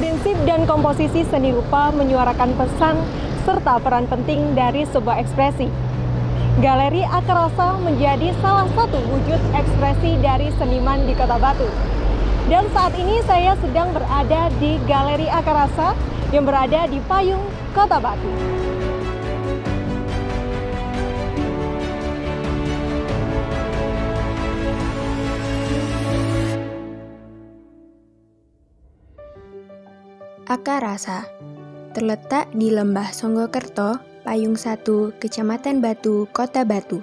Prinsip dan komposisi seni rupa menyuarakan pesan serta peran penting dari sebuah ekspresi. Galeri Akar Rasa menjadi salah satu wujud ekspresi dari seniman di Kota Batu. Dan saat ini saya sedang berada di Galeri Akar Rasa yang berada di Payung, Kota Batu. Akar Rasa terletak di Lembah Songgokerto, Payung 1, Kecamatan Batu, Kota Batu.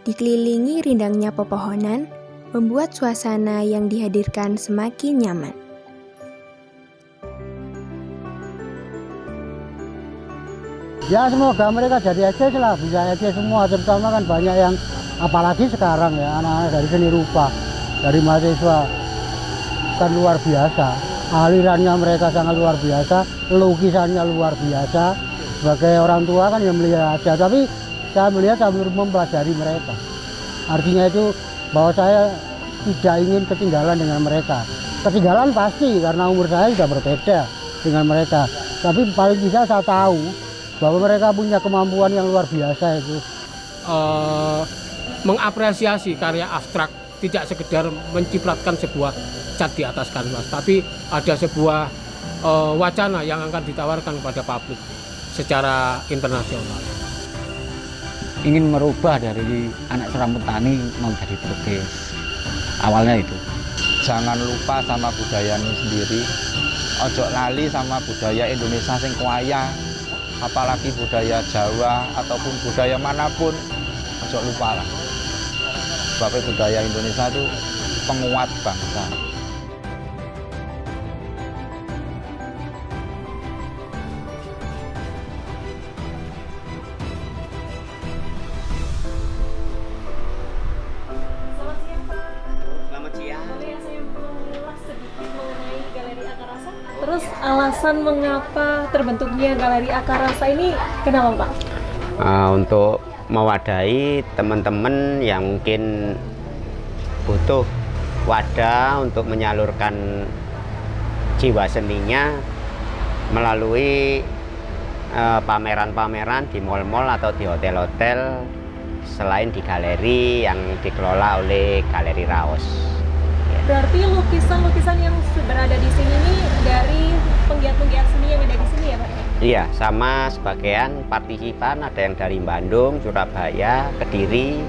Dikelilingi rindangnya pepohonan, membuat suasana yang dihadirkan semakin nyaman. Ya semoga mereka jadi eksis lah, bisa eksis semua, terutama kan banyak yang, apalagi sekarang ya, anak-anak dari seni rupa, dari mahasiswa, kan luar biasa. Alirannya mereka sangat luar biasa, lukisannya luar biasa. Sebagai orang tua kan yang melihat aja, tapi saya melihat sambil mempelajari mereka. Artinya itu bahwa saya tidak ingin ketinggalan dengan mereka. Ketinggalan pasti karena umur saya sudah berbeda dengan mereka. Tapi paling tidak saya tahu bahwa mereka punya kemampuan yang luar biasa itu. Mengapresiasi karya abstrak, tidak sekedar mencipratkan sebuah cat di atas kanvas, tapi ada sebuah wacana yang akan ditawarkan kepada publik secara internasional. Ingin merubah dari anak seorang petani mau jadi pelukis. Awalnya itu. Jangan lupa sama budayanya sendiri. Ojo lali sama budaya Indonesia sing kuaya. Apalagi budaya Jawa ataupun budaya manapun, ojo lupa lah. Sebab budaya Indonesia itu penguat bangsa. Terus alasan mengapa terbentuknya Galeri Akar Rasa ini kenapa Pak? Untuk mewadahi teman-teman yang mungkin butuh wadah untuk menyalurkan jiwa seninya melalui pameran-pameran di mal-mal atau di hotel-hotel selain di galeri yang dikelola oleh Galeri Raos. Berarti lukisan-lukisan yang berada di sini ini dari penggiat-penggiat seni yang ada di sini ya Pak? Iya, sama sebagian partisipan ada yang dari Bandung, Surabaya, Kediri,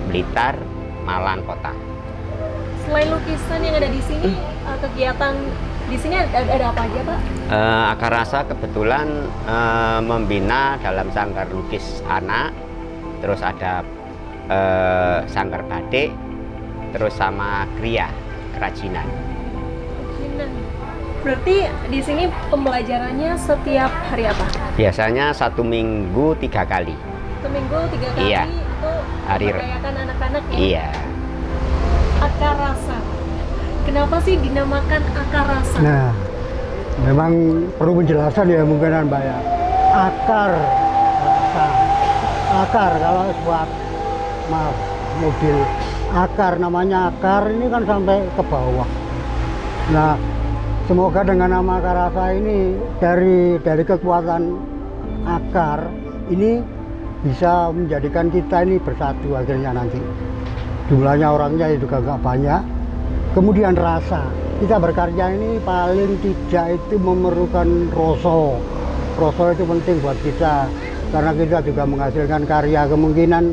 Blitar, Malang Kota. Selain lukisan yang ada di sini, kegiatan di sini ada apa aja Pak? Akar Rasa kebetulan membina dalam sanggar lukis anak, terus ada sanggar batik, terus sama kriya, kerajinan. Berarti di sini pembelajarannya setiap hari apa? Biasanya 1 minggu 3 kali. 1 minggu 3 kali Iya. itu Hari merayakan anak-anak ya? Iya. Akar Rasa. Kenapa sih dinamakan Akar Rasa? Nah, memang perlu penjelasan ya mungkin Mbak ya. Akar rasa. Akar kalau buat mobil akar, namanya akar ini kan sampai ke bawah. Nah, semoga dengan nama Akar Rasa ini dari kekuatan akar ini bisa menjadikan kita ini bersatu akhirnya nanti. Jumlahnya orangnya juga nggak banyak. Kemudian rasa, kita berkarya ini paling tidak itu memerlukan rasa. Rasa itu penting buat kita karena kita juga menghasilkan karya, kemungkinan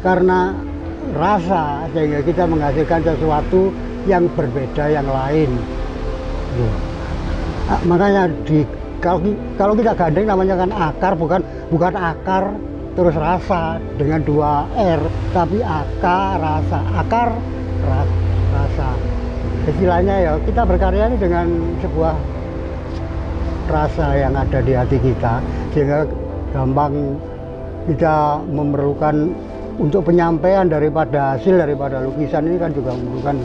karena rasa sehingga kita menghasilkan sesuatu yang berbeda yang lain. Makanya kalau kita gandeng namanya kan akar, bukan akar terus rasa dengan 2 R, tapi akar rasa. Istilahnya ya kita berkarya ini dengan sebuah rasa yang ada di hati kita sehingga gampang kita memerlukan untuk penyampaian daripada hasil daripada lukisan ini kan juga memerlukan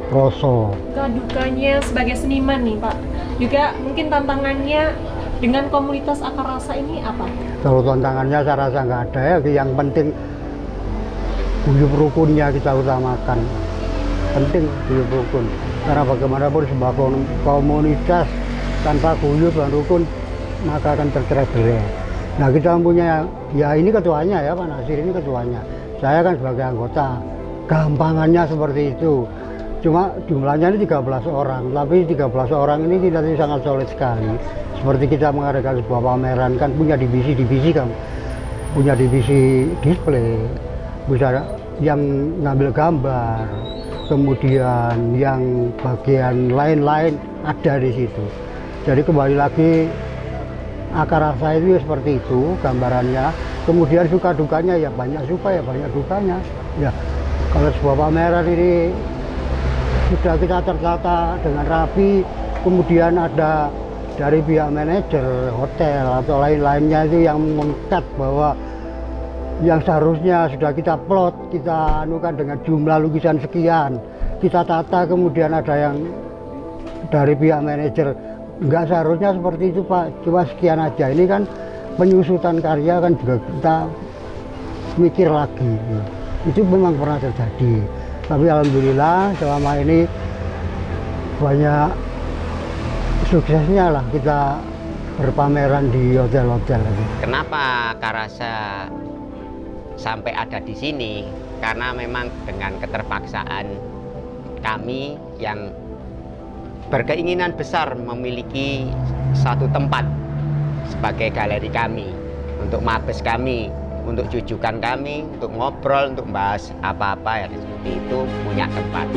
rasa. Dukanya sebagai seniman nih Pak, juga mungkin tantangannya dengan komunitas Akar Rasa ini apa? Kalau tantangannya saya rasa nggak ada ya, yang penting guyub rukunnya kita utamakan. Penting guyub rukun. Karena bagaimanapun sebuah komunitas tanpa guyub dan rukun maka akan tercerai-berai. Nah, kita mempunyai, ya ini ketuanya ya, Pak Nasir ini ketuanya. Saya kan sebagai anggota, gampangannya seperti itu. Cuma jumlahnya ini 13 orang, tapi 13 orang ini tidak sangat solid sekali. Seperti kita mengadakan sebuah pameran kan punya divisi-divisi kan, punya divisi display, bisa yang ngambil gambar, kemudian yang bagian lain-lain ada di situ. Jadi kembali lagi akar rasa itu ya seperti itu gambarannya. Kemudian suka dukanya ya banyak suka ya banyak dukanya. Ya kalau sebuah pameran ini sudah kita tertata dengan rapi, kemudian ada dari pihak manajer hotel atau lain-lainnya itu yang mengkat bahwa yang seharusnya sudah kita plot, kita anukan dengan jumlah lukisan sekian, kita tata, kemudian ada yang dari pihak manajer enggak seharusnya seperti itu Pak, cuma sekian aja. Ini kan penyusutan karya kan juga kita mikir lagi. Itu memang pernah terjadi. Tapi alhamdulillah selama ini banyak suksesnya lah kita berpameran di hotel-hotel. Kenapa Karasa sampai ada di sini? Karena memang dengan keterpaksaan kami yang berkeinginan besar memiliki satu tempat sebagai galeri kami, untuk mabes kami, untuk jujukan kami, untuk ngobrol, untuk membahas apa-apa ya seperti itu, punya tempat.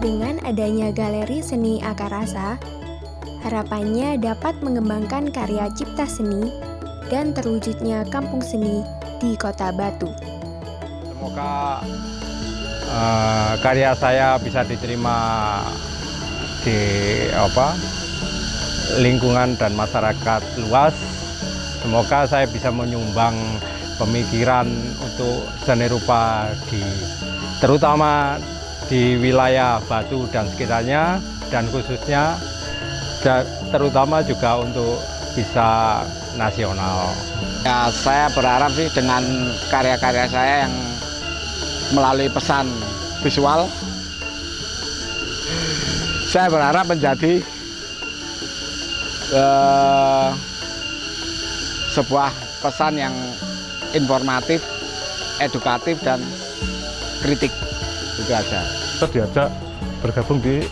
Dengan adanya Galeri Seni Akar Rasa, harapannya dapat mengembangkan karya cipta seni dan terwujudnya kampung seni di Kota Batu. Semoga karya saya bisa diterima di lingkungan dan masyarakat luas. Semoga saya bisa menyumbang pemikiran untuk seni rupa terutama di wilayah Batu dan sekitarnya, dan khususnya terutama juga untuk bisa nasional. Ya, saya berharap sih dengan karya-karya saya yang melalui pesan visual, saya berharap menjadi sebuah pesan yang informatif, edukatif, dan kritik. Itu aja. Kita diajak bergabung di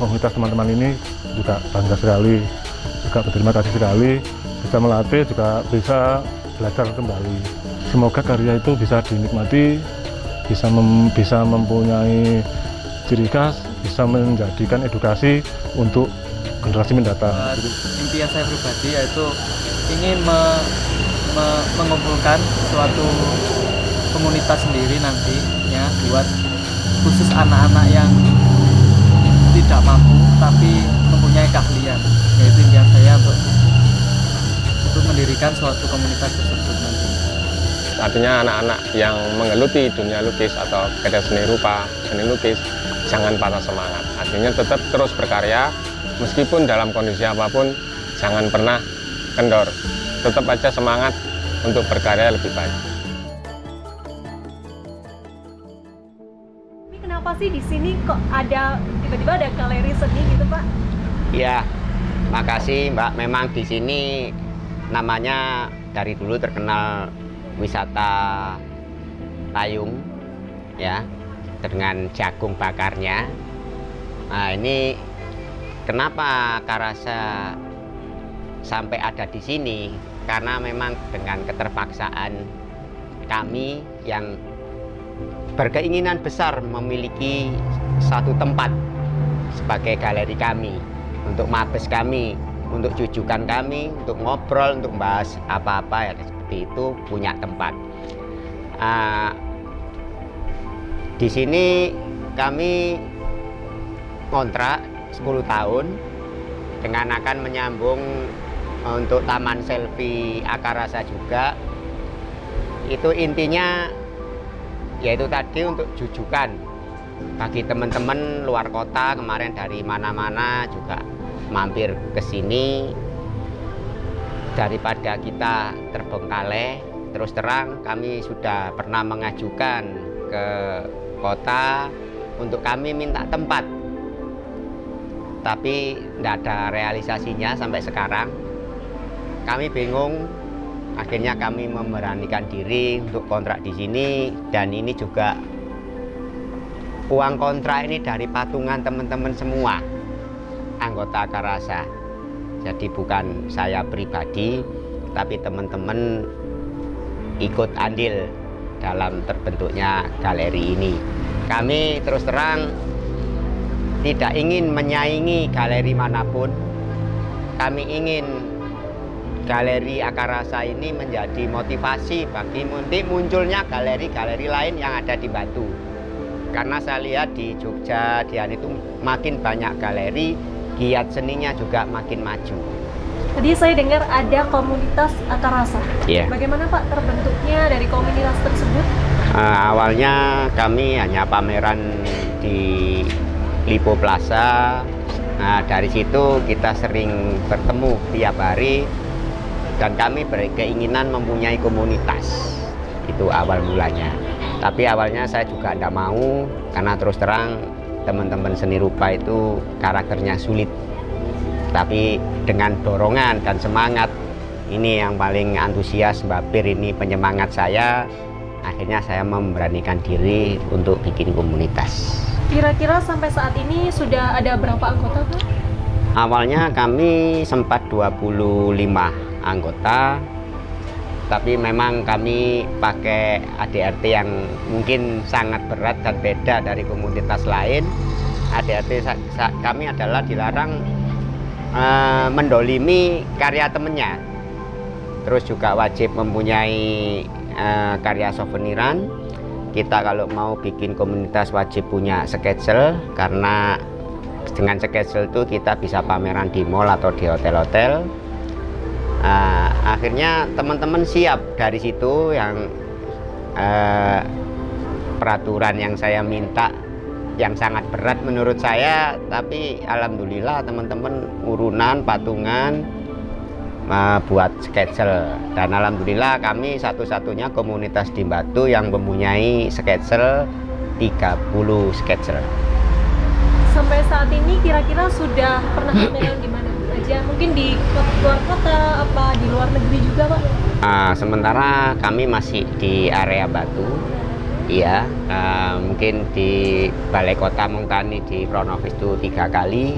komunitas teman-teman ini juga bangga sekali, juga berterima kasih sekali, bisa melatih, juga bisa belajar kembali. Semoga karya itu bisa dinikmati, bisa mempunyai ciri khas, bisa menjadikan edukasi untuk generasi mendatang. Impian saya pribadi yaitu ingin mengumpulkan suatu komunitas sendiri nantinya buat khusus anak-anak yang tidak mampu tapi mempunyai keahlian, yaitu impian saya untuk mendirikan suatu komunitas tersebut nanti. Artinya anak-anak yang menggeluti dunia lukis atau karya seni rupa, seni lukis, jangan patah semangat. Artinya tetap terus berkarya, meskipun dalam kondisi apapun, jangan pernah kendor. Tetap aja semangat untuk berkarya lebih baik. Kenapa sih di sini kok ada tiba-tiba ada galeri seni gitu, Pak? Ya, makasih Mbak. Memang di sini namanya dari dulu terkenal wisata payung, ya, dengan jagung bakarnya. Nah, ini kenapa Karasa sampai ada di sini? Karena memang dengan keterpaksaan kami yang berkeinginan besar memiliki satu tempat sebagai galeri kami, untuk mabes kami, untuk jujukan kami, untuk ngobrol, untuk bahas apa-apa ya seperti itu, punya tempat. Di sini kami kontrak 10 tahun dengan akan menyambung untuk taman selfie Akarasa juga. Itu intinya yaitu tadi untuk jujukan bagi teman-teman luar kota, kemarin dari mana-mana juga mampir ke sini. Daripada kita terbengkalai, terus terang kami sudah pernah mengajukan ke kota untuk kami minta tempat, tapi tidak ada realisasinya sampai sekarang. Kami bingung, akhirnya kami memberanikan diri untuk kontrak di sini, dan ini juga uang kontrak ini dari patungan teman-teman semua anggota Akarasa. Jadi bukan saya pribadi, tapi teman-teman ikut andil dalam terbentuknya galeri ini. Kami terus terang tidak ingin menyaingi galeri manapun. Kami ingin galeri Akarasa ini menjadi motivasi bagi munculnya galeri-galeri lain yang ada di Batu. Karena saya lihat di Jogja, di itu makin banyak galeri, giat seninya juga makin maju. Tadi saya dengar ada komunitas Akarasa. Yeah. Bagaimana Pak terbentuknya dari komunitas tersebut? Awalnya kami hanya pameran di Lipo Plaza. Nah, dari situ kita sering bertemu tiap hari, dan kami berkeinginan mempunyai komunitas. Itu awal mulanya. Tapi awalnya saya juga tidak mau, karena terus terang teman-teman seni rupa itu karakternya sulit. Tapi dengan dorongan dan semangat, ini yang paling antusias Mbak Bir, ini penyemangat saya. Akhirnya saya memberanikan diri untuk bikin komunitas. Kira-kira sampai saat ini sudah ada berapa anggota Pak? Awalnya kami sempat 25 anggota, tapi memang kami pakai ADRT yang mungkin sangat berat dan beda dari komunitas lain. ADRT kami adalah dilarang mendolimi karya temennya, terus juga wajib mempunyai karya souveniran. Kita kalau mau bikin komunitas wajib punya schedule, karena dengan schedule itu kita bisa pameran di mall atau di hotel-hotel. Akhirnya teman-teman siap dari situ. Yang peraturan yang saya minta yang sangat berat menurut saya, tapi alhamdulillah teman-teman urunan patungan buat schedule, dan alhamdulillah kami satu-satunya komunitas di Batu yang mempunyai schedule 30 schedule. Sampai saat ini kira-kira sudah pernah pameran di mana aja? Mungkin di luar kota, apa di luar negeri juga Pak? Sementara kami masih di area Batu. Iya, mungkin di Balai Kota Mongtani di Pronovis itu 3 kali,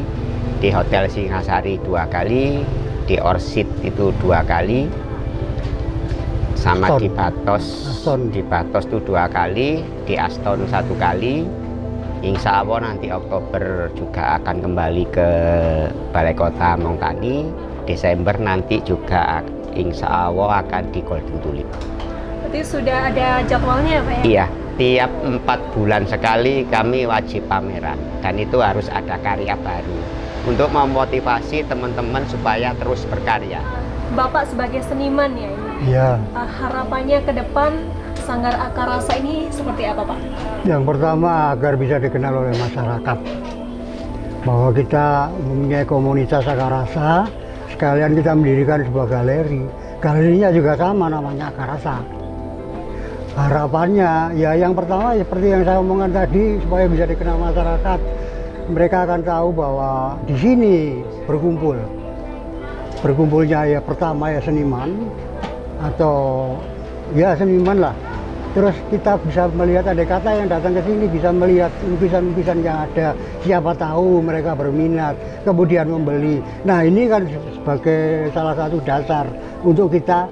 di Hotel Singhasari 2 kali, di Orchid itu 2 kali, sama di Batos itu 2 kali, di Aston 1 kali. Insya Allah nanti Oktober juga akan kembali ke Balai Kota Mongtani. Desember nanti juga insya Allah akan di Golden Tulip. Berarti sudah ada jadwalnya Pak ya? Iya, tiap 4 bulan sekali kami wajib pameran, dan itu harus ada karya baru untuk memotivasi teman-teman supaya terus berkarya. Bapak sebagai seniman ya ini. Iya. Harapannya ke depan Sanggar Akarasa ini seperti apa Pak? Yang pertama agar bisa dikenal oleh masyarakat bahwa kita mempunyai komunitas Akarasa, sekalian kita mendirikan sebuah galeri. Galerinya juga sama, namanya Akarasa. Harapannya ya yang pertama seperti yang saya omongkan tadi, supaya bisa dikenal masyarakat. Mereka akan tahu bahwa di sini berkumpulnya ya pertama ya seniman, atau ya seniman lah. Terus kita bisa melihat, ada kata yang datang ke sini bisa melihat lukisan-lukisan yang ada, siapa tahu mereka berminat kemudian membeli. Nah ini kan sebagai salah satu dasar untuk kita,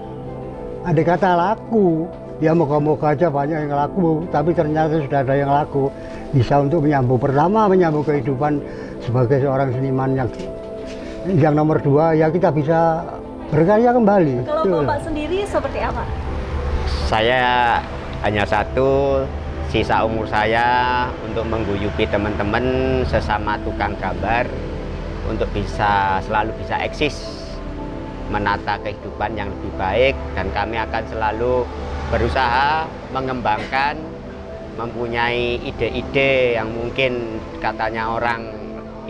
ada kata laku, Ya moga-moga aja banyak yang laku, tapi ternyata sudah ada yang laku. Bisa untuk menyambung, pertama menyambung kehidupan sebagai seorang seniman yang nomor 2 ya kita bisa berkarya kembali. Kalau Bapak sendiri seperti apa? Saya hanya satu, sisa umur saya untuk mengguyubi teman-teman sesama tukang gambar untuk selalu bisa eksis, menata kehidupan yang lebih baik, dan kami akan selalu berusaha mengembangkan, mempunyai ide-ide yang mungkin katanya orang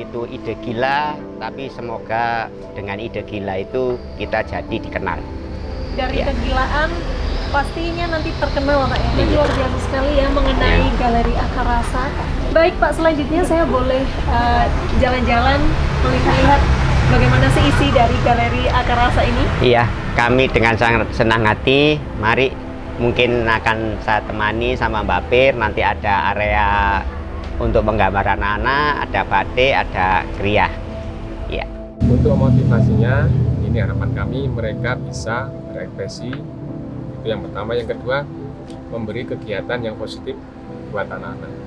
itu ide gila, tapi semoga dengan ide gila itu kita jadi dikenal. Dari kegilaan pastinya nanti terkenal Pak ya. Ini luar biasa sekali ya mengenai Galeri Akar Rasa. Baik Pak, selanjutnya saya boleh jalan-jalan melihat bagaimana sih isi dari Galeri Akar Rasa ini? Iya, kami dengan sangat senang hati. Mari, mungkin akan saya temani sama Mbak Pir. Nanti ada area untuk menggambar anak-anak, ada batik, ada kriah. Ya. Untuk motivasinya, ini harapan kami mereka bisa berekspresi. Itu yang pertama. Yang kedua, memberi kegiatan yang positif buat anak-anak.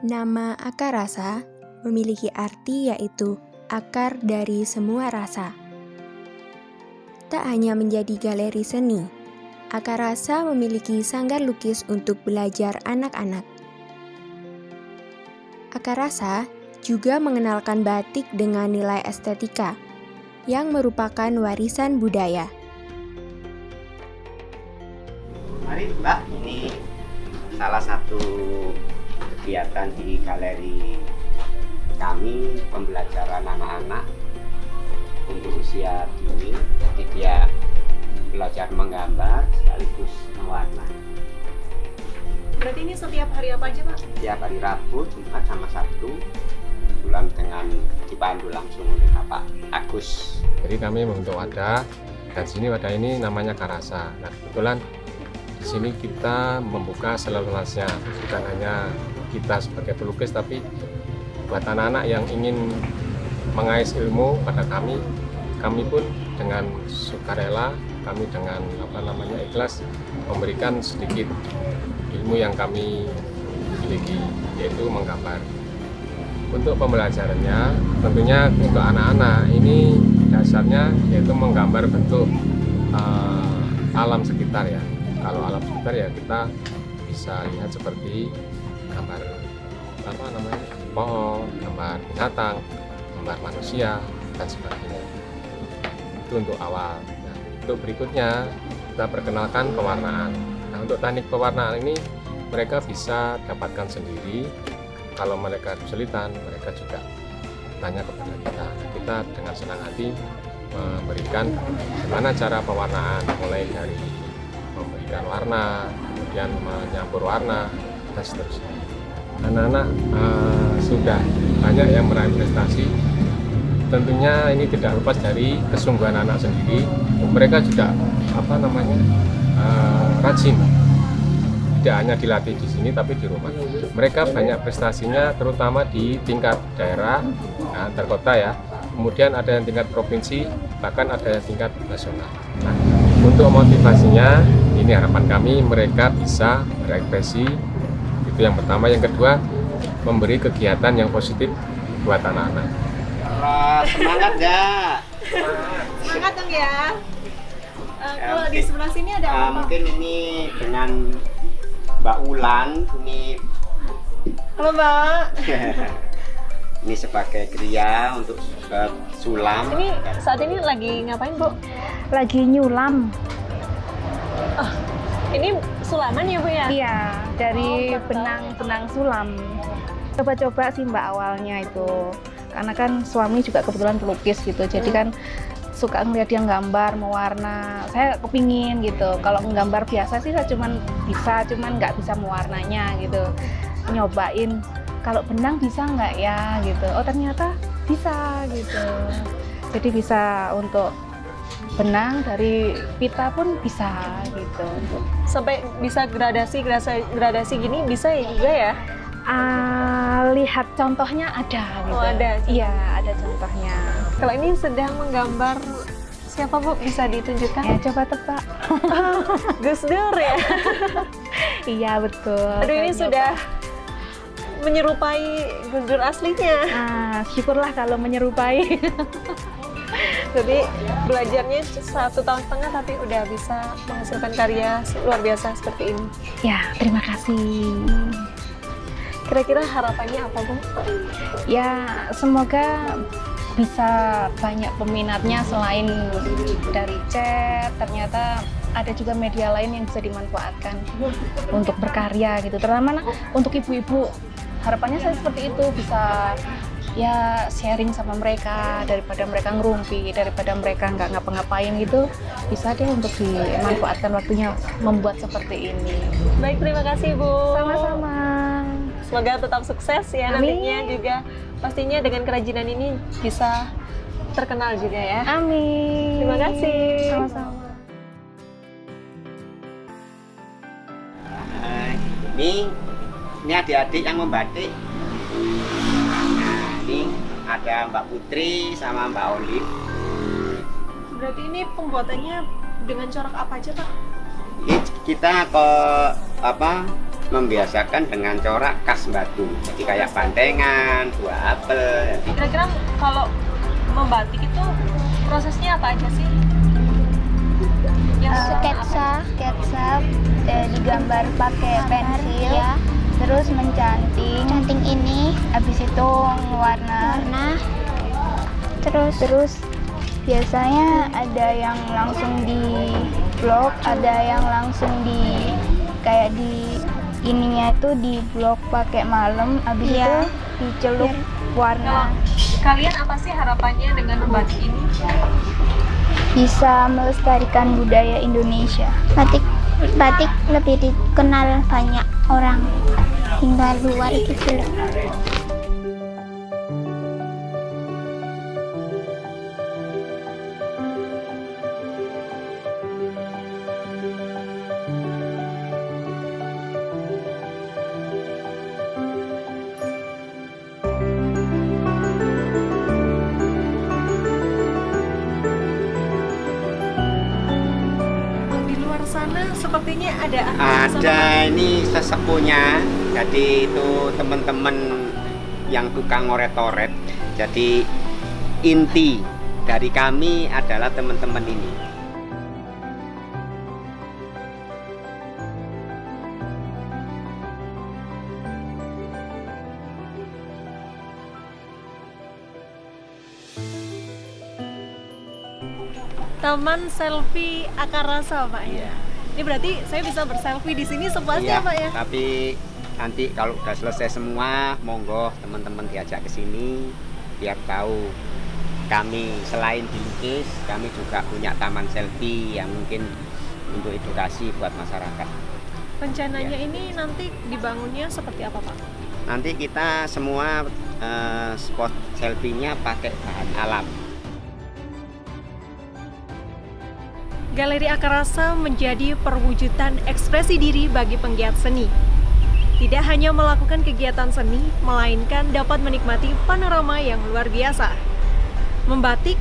Nama Akar Rasa memiliki arti yaitu akar dari semua rasa. Tak hanya menjadi galeri seni, Akar Rasa memiliki sanggar lukis untuk belajar anak-anak. Akar Rasa juga mengenalkan batik dengan nilai estetika yang merupakan warisan budaya. Mari Mbak, ini salah satu kegiatan di galeri kami, pembelajaran anak-anak untuk usia dini. Jadi dia belajar menggambar sekaligus mewarna. Berarti ini setiap hari apa aja Pak? Setiap hari Rabu, Jumat, sama Sabtu, bulan dengan dipandu langsung oleh Bapak Agus. Jadi kami membentuk wadah, dan sini wadah ini namanya Akar Rasa. Nah, kebetulan di sini kita membuka seluruhnya, bukan hanya kita sebagai pelukis, tapi buat anak-anak yang ingin mengais ilmu pada kami pun dengan sukarela, kami dengan ikhlas memberikan sedikit ilmu yang kami miliki, yaitu menggambar. Untuk pembelajarannya tentunya untuk anak-anak ini dasarnya yaitu menggambar bentuk alam sekitar ya. Kalau alam sekitar ya kita bisa lihat seperti gambar pohon, gambar binatang, gambar manusia, dan sebagainya. Itu untuk awal. Nah, untuk berikutnya kita perkenalkan pewarnaan. Nah, untuk teknik pewarnaan ini mereka bisa dapatkan sendiri. Kalau mereka kesulitan, mereka juga tanya kepada kita. Kita dengan senang hati memberikan bagaimana cara pewarnaan, mulai dari memberikan warna, kemudian menyampur warna, dan seterusnya. Anak-anak sudah banyak yang meraih prestasi. Tentunya ini tidak lepas dari kesungguhan anak sendiri. Mereka juga rajin. Tidak hanya dilatih di sini, tapi di rumah. Mereka banyak prestasinya, terutama di tingkat daerah, antar kota ya. Kemudian ada yang tingkat provinsi, bahkan ada yang tingkat nasional. Nah, untuk motivasinya, ini harapan kami mereka bisa berekspresi. Itu yang pertama. Yang kedua, memberi kegiatan yang positif buat anak-anak. Semangat ya. Semangat dong ya. Kalau di sebelah sini ada apa? Mungkin ini dengan Mbak Ulan ini. Halo Mbak. Ini sebagai kriya untuk sulam. Ini saat ini lagi ngapain Bu? Lagi nyulam. Ini sulaman ya Bu ya? Iya, dari Oh, benang sulam. Coba-coba sih Mbak awalnya itu. Karena kan suami juga kebetulan pelukis gitu. Jadi kan suka ngeliat dia gambar, mewarna. Saya kepingin gitu. Kalau nggambar biasa sih saya cuman nggak bisa mewarnanya gitu. Nyobain kalau benang bisa nggak ya gitu. Oh ternyata bisa gitu. Jadi bisa untuk benang, dari pita pun bisa gitu. Sampai bisa gradasi gini bisa ya juga ya? Lihat contohnya ada gitu. Oh, ada. Iya, ada contohnya. Kalau ini sedang menggambar siapa Bu? Bisa ditunjukkan? Ya, coba tebak. Gus Dur ya? Iya, betul. Aduh, ini sudah menyerupai Gus Dur aslinya. Syukurlah kalau menyerupai. Jadi belajarnya 1,5 tahun tapi udah bisa menghasilkan karya luar biasa seperti ini. Ya, terima kasih. Kira-kira harapannya apa Bu? Ya, semoga bisa banyak peminatnya selain dari cat. Ternyata ada juga media lain yang bisa dimanfaatkan untuk berkarya gitu. Terutama untuk ibu-ibu. Harapannya saya seperti itu, bisa ya sharing sama mereka, daripada mereka ngerumpi, daripada mereka nggak ngapa-ngapain gitu, bisa deh untuk dimanfaatkan waktunya membuat seperti ini. Baik, terima kasih Bu. Sama-sama. Semoga tetap sukses ya. Amin. Nantinya juga pastinya dengan kerajinan ini bisa terkenal juga ya. Amin. Terima kasih. Sama-sama. Ini adik-adik yang membatik. Nah, ini ada Mbak Putri sama Mbak Olive. Berarti ini pembuatannya dengan corak apa aja Pak? Ini kita membiasakan dengan corak khas Batu. Jadi kayak bantengan, buah apel. Kira-kira kalau membatik itu prosesnya apa aja sih? Sketsa digambar pakai pensil, terus mencanting ini, habis itu warna, terus biasanya ada yang langsung di blok, ada yang langsung di kayak di ininya itu di blok pakai malam, habis itu dicelup warna. Kalian apa sih harapannya dengan membatik ini? Bisa melestarikan budaya Indonesia. Batik lebih dikenal banyak orang hingga luar gitu loh. Sana sepertinya ada ini sesepuhnya, jadi itu teman-teman yang tukang ngoret-ngoret. Jadi inti dari kami adalah teman-teman ini. Taman Selfie Akarasa Pak ya. Ini berarti saya bisa berselfie di sini sepuasnya Pak ya. Tapi nanti kalau udah selesai semua, monggo teman-teman diajak ke sini biar tahu kami selain dilukis, kami juga punya taman selfie yang mungkin untuk edukasi buat masyarakat. Rencananya ini nanti dibangunnya seperti apa Pak? Nanti kita semua spot selfie-nya pakai bahan alam. Galeri Akarasa menjadi perwujudan ekspresi diri bagi penggiat seni. Tidak hanya melakukan kegiatan seni, melainkan dapat menikmati panorama yang luar biasa. Membatik,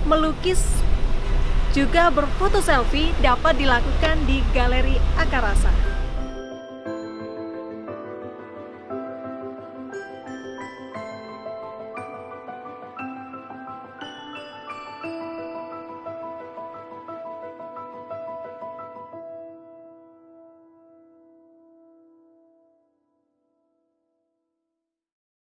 melukis, juga berfoto selfie dapat dilakukan di Galeri Akarasa.